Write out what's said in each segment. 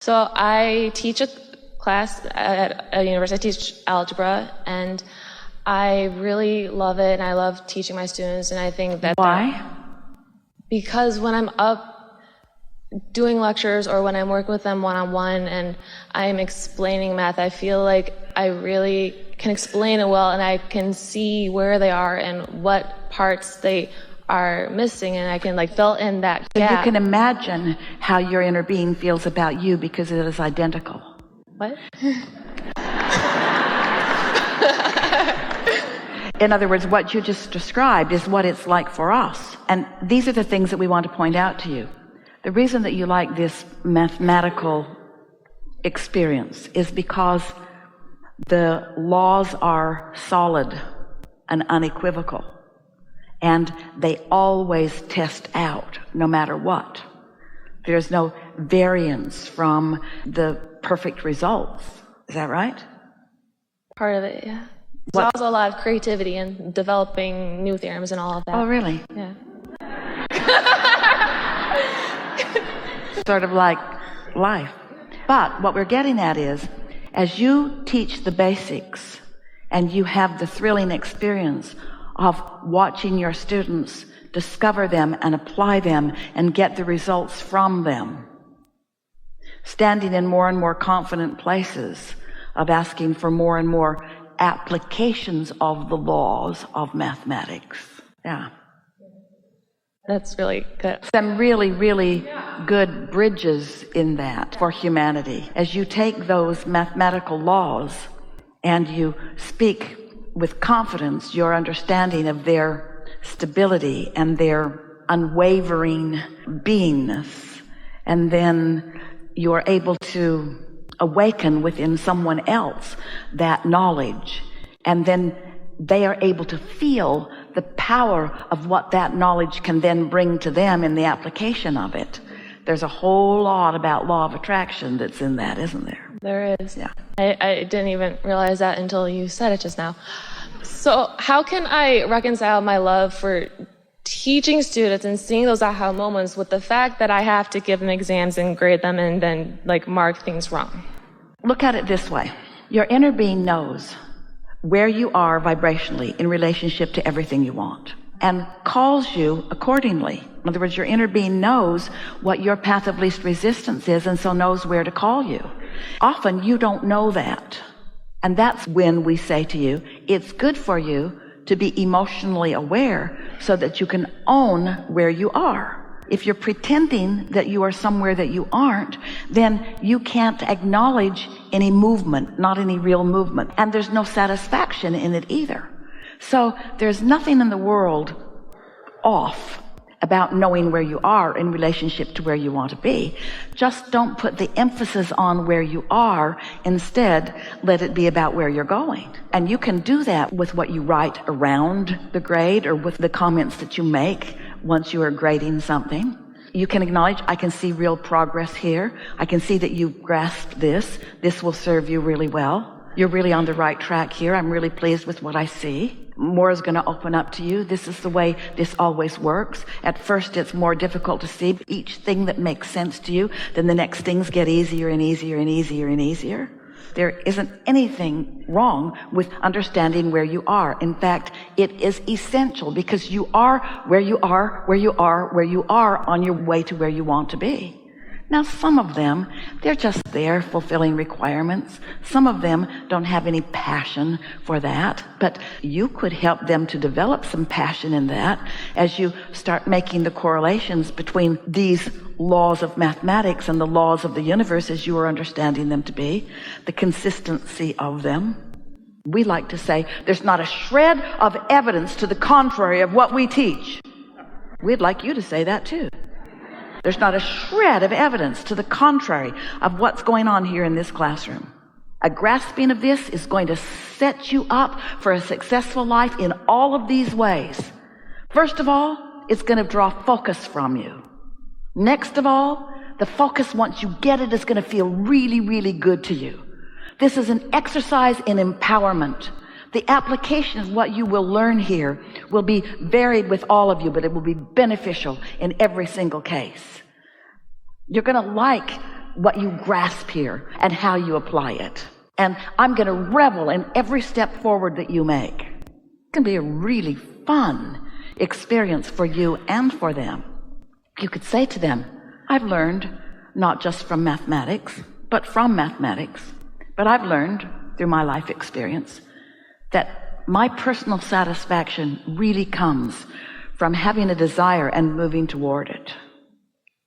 So I teach a class at a university. I teach algebra, and I really love it, and I love teaching my students, and I think that... Why? Because when I'm up doing lectures or when I'm working with them one-on-one and I'm explaining math, I feel like I really can explain it well, and I can see where they are and what parts they are missing, and I can fill in that gap. So you can imagine how your inner being feels about you because it is identical. What? In other words, what you just described is what it's like for us. And these are the things that we want to point out to you. The reason that you like this mathematical experience is because the laws are solid and unequivocal, and they always test out no matter what. There's no variance from the perfect results. Is that right? Part of it, yeah. There's also a lot of creativity in developing new theorems and all of that. Oh, really? Yeah. Sort of like life. But what we're getting at is, as you teach the basics and you have the thrilling experience of watching your students discover them and apply them and get the results from them, standing in more and more confident places of asking for more and more applications of the laws of mathematics. Yeah. That's really good. Some really, really good bridges in that for humanity. As you take those mathematical laws and you speak with confidence your understanding of their stability and their unwavering beingness, and then you're able to awaken within someone else that knowledge, and then they are able to feel the power of what that knowledge can then bring to them in the application of it. There's a whole lot about law of attraction that's in that, isn't there? There is. Yeah. I didn't even realize that until you said it just now. So how can I reconcile my love for teaching students and seeing those aha moments with the fact that I have to give them exams and grade them and then mark things wrong? Look at it this way. Your inner being knows where you are vibrationally in relationship to everything you want and calls you accordingly. In other words, your inner being knows what your path of least resistance is, and so knows where to call you. Often you don't know that. And that's when we say to you, it's good for you to be emotionally aware so that you can own where you are. If you're pretending that you are somewhere that you aren't, then you can't acknowledge any movement, not any real movement. And there's no satisfaction in it either. So there's nothing in the world off about knowing where you are in relationship to where you want to be. Just don't put the emphasis on where you are. Instead, let it be about where you're going. And you can do that with what you write around the grade or with the comments that you make once you are grading something. You can acknowledge, I can see real progress here. I can see that you've grasped this. This will serve you really well. You're really on the right track here. I'm really pleased with what I see. More is going to open up to you. This is the way this always works. At first, it's more difficult to see each thing that makes sense to you. Then the next things get easier and easier and easier and easier. There isn't anything wrong with understanding where you are. In fact, it is essential because you are where you are, where you are, where you are on your way to where you want to be. Now, some of them, they're just there fulfilling requirements. Some of them don't have any passion for that, but you could help them to develop some passion in that as you start making the correlations between these laws of mathematics and the laws of the universe as you are understanding them to be, the consistency of them. We like to say there's not a shred of evidence to the contrary of what we teach. We'd like you to say that too. There's not a shred of evidence to the contrary of what's going on here in this classroom. A grasping of this is going to set you up for a successful life in all of these ways. First of all, it's going to draw focus from you. Next of all, the focus, once you get it, is going to feel really, really good to you. This is an exercise in empowerment. The application of what you will learn here will be varied with all of you, but it will be beneficial in every single case. You're going to like what you grasp here and how you apply it. And I'm going to revel in every step forward that you make. It's going to be a really fun experience for you and for them. You could say to them, I've learned not just from mathematics, but from mathematics, but I've learned through my life experience that my personal satisfaction really comes from having a desire and moving toward it.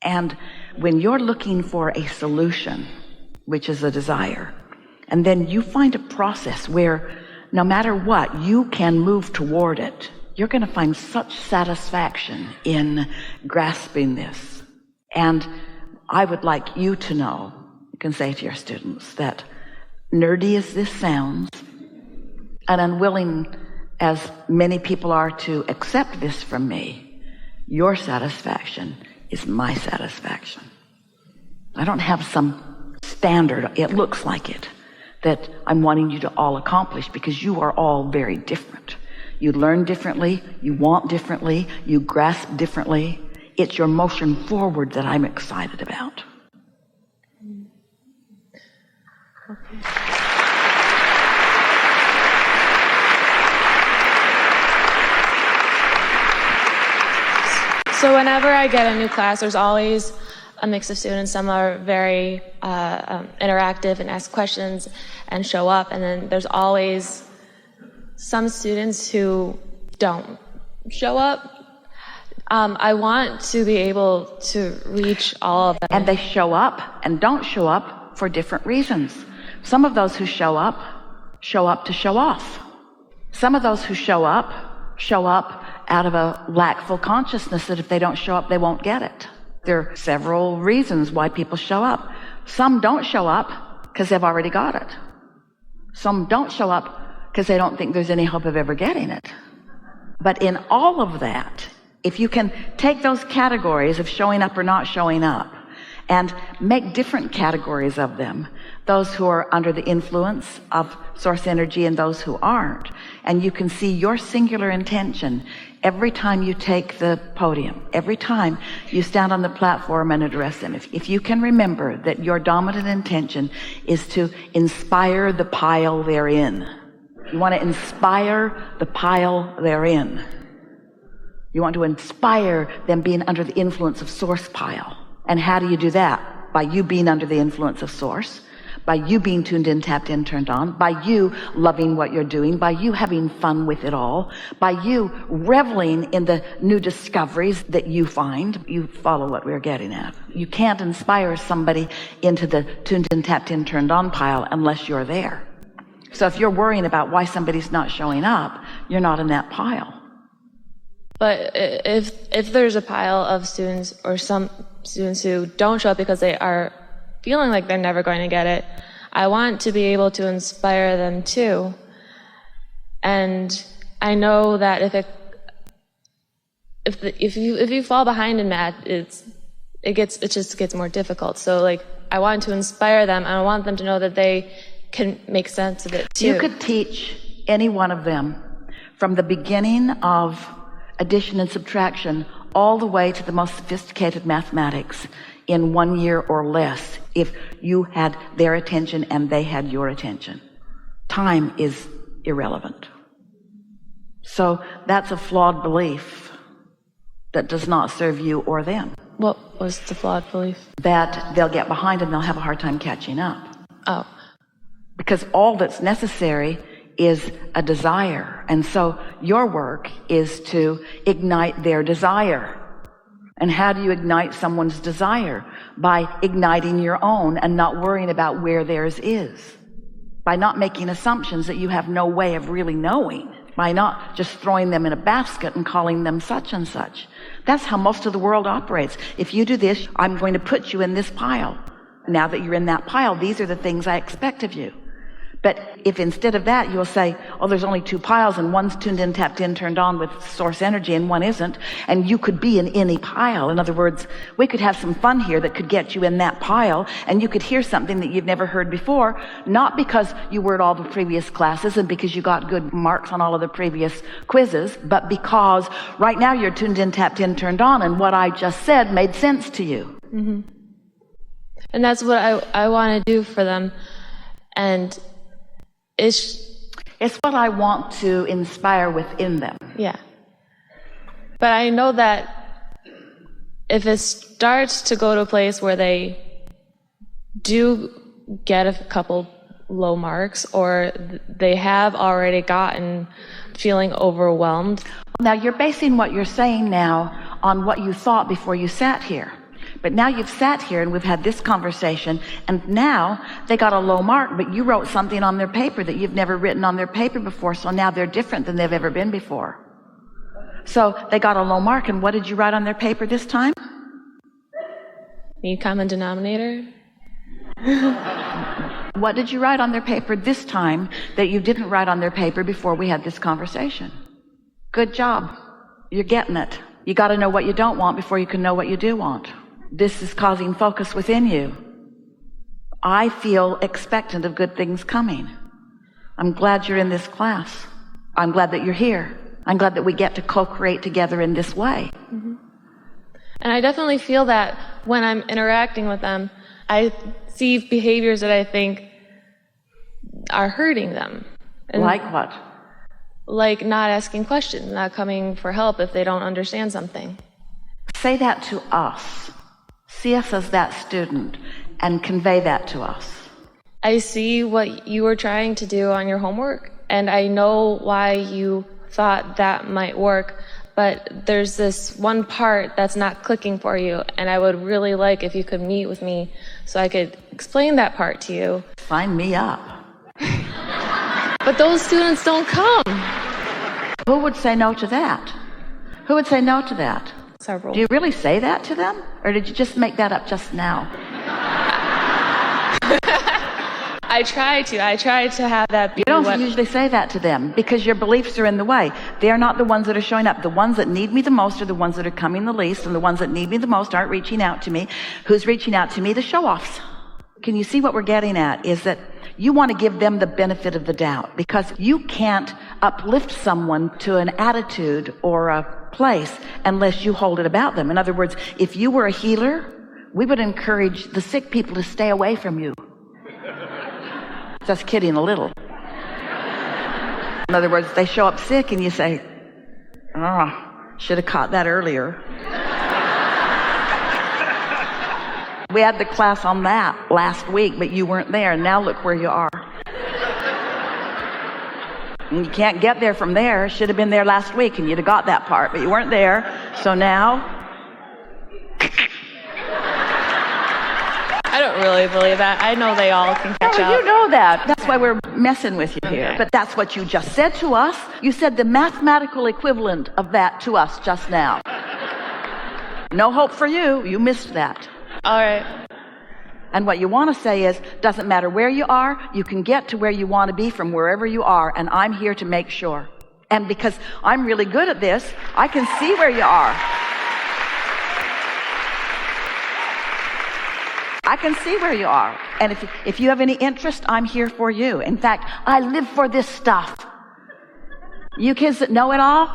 And when you're looking for a solution, which is a desire, and then you find a process where no matter what, you can move toward it, you're going to find such satisfaction in grasping this. And I would like you to know, you can say to your students, that nerdy as this sounds, and unwilling as many people are to accept this from me, your satisfaction is my satisfaction. I don't have some standard, it looks like it, that I'm wanting you to all accomplish, because you are all very different. You learn differently, you want differently, you grasp differently. It's your motion forward that I'm excited about. Okay. So whenever I get a new class, there's always a mix of students. Some are very interactive and ask questions and show up, and then there's always some students who don't show up. I want to be able to reach all of them. And they show up and don't show up for different reasons. Some of those who show up to show off. Some of those who show up out of a lackful consciousness that if they don't show up, they won't get it. There are several reasons why people show up. Some don't show up because they've already got it. Some don't show up because they don't think there's any hope of ever getting it. But in all of that, if you can take those categories of showing up or not showing up and make different categories of them, those who are under the influence of source energy and those who aren't, and you can see your singular intention every time you take the podium, every time you stand on the platform and address them. If you can remember that your dominant intention is to inspire the pile they're in. You want to inspire the pile they're in. You want to inspire them being under the influence of source pile. And how do you do that? By you being under the influence of source, by you being tuned in, tapped in, turned on, by you loving what you're doing, by you having fun with it all, by you reveling in the new discoveries that you find. You follow what we're getting at. You can't inspire somebody into the tuned in, tapped in, turned on pile unless you're there. So if you're worrying about why somebody's not showing up, you're not in that pile. But if there's a pile of students or some students who don't show up because they are feeling like they're never going to get it, I want to be able to inspire them too. And I know that if you fall behind in math, it just gets more difficult. So like I want to inspire them, and I want them to know that they can make sense of it too. You could teach any one of them from the beginning of addition and subtraction all the way to the most sophisticated mathematics in 1 year or less if you had their attention and they had your attention. Time is irrelevant. So that's a flawed belief that does not serve you or them. What was the flawed belief? That they'll get behind and they'll have a hard time catching up. Oh. Because all that's necessary is a desire. And so your work is to ignite their desire. And how do you ignite someone's desire? By igniting your own and not worrying about where theirs is. By not making assumptions that you have no way of really knowing. By not just throwing them in a basket and calling them such and such. That's how most of the world operates. If you do this, I'm going to put you in this pile. Now that you're in that pile, these are the things I expect of you. But if instead of that you'll say, oh, there's only two piles and one's tuned in, tapped in, turned on with source energy and one isn't, and you could be in any pile. In other words, we could have some fun here that could get you in that pile, and you could hear something that you've never heard before, not because you were at all the previous classes and because you got good marks on all of the previous quizzes, but because right now you're tuned in, tapped in, turned on, and what I just said made sense to you. Mm-hmm. And that's what I want to do for them. And it's what I want to inspire within them. Yeah. But I know that if it starts to go to a place where they do get a couple low marks, or they have already gotten feeling overwhelmed. Now you're basing what you're saying now on what you thought before you sat here. But now you've sat here and we've had this conversation, and now they got a low mark, but you wrote something on their paper that you've never written on their paper before, so now they're different than they've ever been before. So they got a low mark, and what did you write on their paper this time? Need common denominator? What did you write on their paper this time that you didn't write on their paper before we had this conversation? Good job. You're getting it. You got to know what you don't want before you can know what you do want. This is causing focus within you. I feel expectant of good things coming. I'm glad you're in this class. I'm glad that you're here. I'm glad that we get to co-create together in this way. Mm-hmm. And I definitely feel that when I'm interacting with them, I see behaviors that I think are hurting them. And like what? Like not asking questions, not coming for help if they don't understand something. Say that to us. See us as that student and convey that to us. I see what you were trying to do on your homework, and I know why you thought that might work, but there's this one part that's not clicking for you, and I would really like if you could meet with me so I could explain that part to you. Sign me up. But those students don't come. Who would say no to that? Who would say no to that? Several. Do you really say that to them? Or did you just make that up just now? I try to have that be. You don't usually say that to them because your beliefs are in the way. They're not the ones that are showing up. The ones that need me the most are the ones that are coming the least, and the ones that need me the most aren't reaching out to me. Who's reaching out to me? The show-offs. Can you see what we're getting at? Is that you want to give them the benefit of the doubt, because you can't uplift someone to an attitude or a place unless you hold it about them. In other words, if you were a healer, we would encourage the sick people to stay away from you. Just kidding a little. In other words, they show up sick and you say, should have caught that earlier. We had the class on that last week, but you weren't there. Now look where you are. And you can't get there from there. Should have been there last week and you'd have got that part, but you weren't there. So now... I don't really believe that. I know they all can catch up. You know that. That's why we're messing with you here. But that's what you just said to us. You said the mathematical equivalent of that to us just now. No hope for you. You missed that. All right. And what you want to say is, doesn't matter where you are, you can get to where you want to be from wherever you are, and I'm here to make sure. And because I'm really good at this, I can see where you are. I can see where you are. And if you have any interest, I'm here for you. In fact, I live for this stuff. You kids that know it all,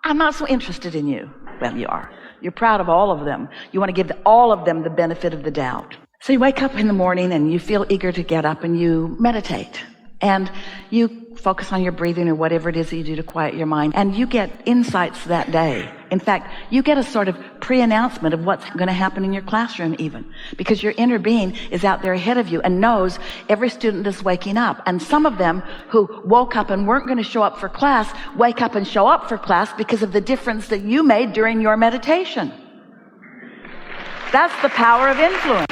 I'm not so interested in you. Well, you are. You're proud of all of them. You want to give all of them the benefit of the doubt. So you wake up in the morning and you feel eager to get up and you meditate. And you focus on your breathing or whatever it is that you do to quiet your mind. And you get insights that day. In fact, you get a sort of pre-announcement of what's going to happen in your classroom even. Because your inner being is out there ahead of you and knows every student is waking up. And some of them who woke up and weren't going to show up for class, wake up and show up for class because of the difference that you made during your meditation. That's the power of influence.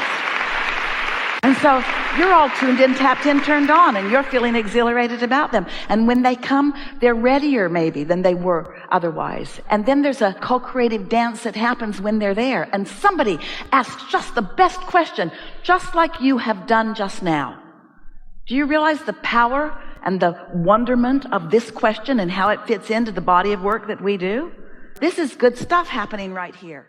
And so you're all tuned in, tapped in, turned on, and you're feeling exhilarated about them. And when they come, they're readier maybe than they were otherwise. And then there's a co-creative dance that happens when they're there. And somebody asks just the best question, just like you have done just now. Do you realize the power and the wonderment of this question and how it fits into the body of work that we do? This is good stuff happening right here.